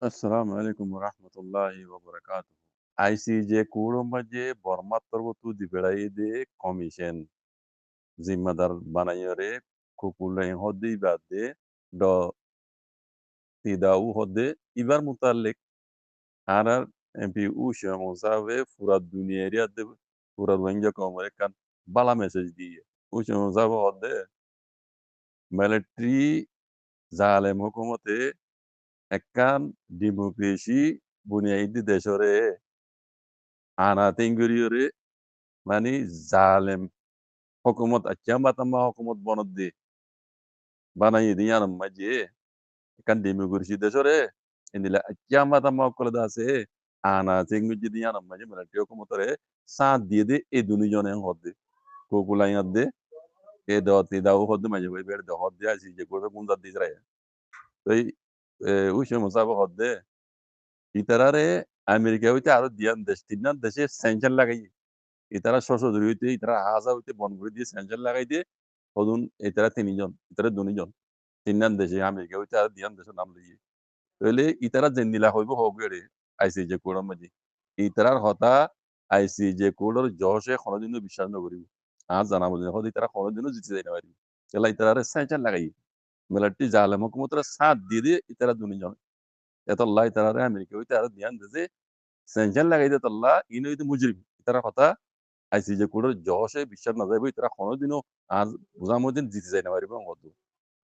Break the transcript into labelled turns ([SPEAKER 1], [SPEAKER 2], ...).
[SPEAKER 1] Assalamu alaikum warahmatullahi wabarakatuh. ICJ kuড়ombaje bormattorbo diberaide commission zimmadar banayore kukulay hodde ibadde do tidau hodde ibar mutallik arar MP usha musawe fura duniyeri adde fura wenja komore kan bala message diye usha musawe hodde military zalem hukumote ekkan demokrasi bunyaidi deshore ana tenguriore mani zalem hukumot achama hukumot bonodde banayidi yanam maje kan demokrasi desore indila achama kolodase ana tengujidi yanam maje military hukumotore sa diede e duni jonen hodde kokula yadde e do ti daw hodde maje be ber do hodde asi je gobe gunda disraye toy ushe musaba hodde itarare amerika হইতে আরো দিয়ান দেশ তিনান দেশে সেনশন লাগাই ইতারা সশস্ত্র হইতে ইতারা হাজা হইতে বন করে দিয়ে সেনশন লাগাই দিয়ে হদুন ইতারা তিনজন ইতারা দুনিজন তিনান দেশে আমেরিকা হইতে আর দিয়ান দেশের নাম লইয়ে তাহলে ইতারা জেন্দিলা হইব হগরে আইসিজে কোড় মাঝি ইতারার হতা আইসিজে কোড়র জশে কোনদিনও বিশ্বাস না করিব আজ জানা বুঝি হদি ইতারা কোনদিনও জিতে যাই না পারিব তাহলে ইতারারে সেনশন লাগাই মিলিটারি জালেম হুকুমতরা সাথ দিয়ে দিয়ে ইতারা দুনিজন এতল্লাহ ইতারারে আমেরিকা হইতে আর দিয়ান দেশে সেনশন লাগাই দিয়ে তল্লা ইনো হইতে মুজরিম ইতারা হতা আইসিজে কোড়র জশে বিশ্বাস না যাইব ইতারা কোনদিনও আজ বুঝামদিন জিতে যাই না পারিব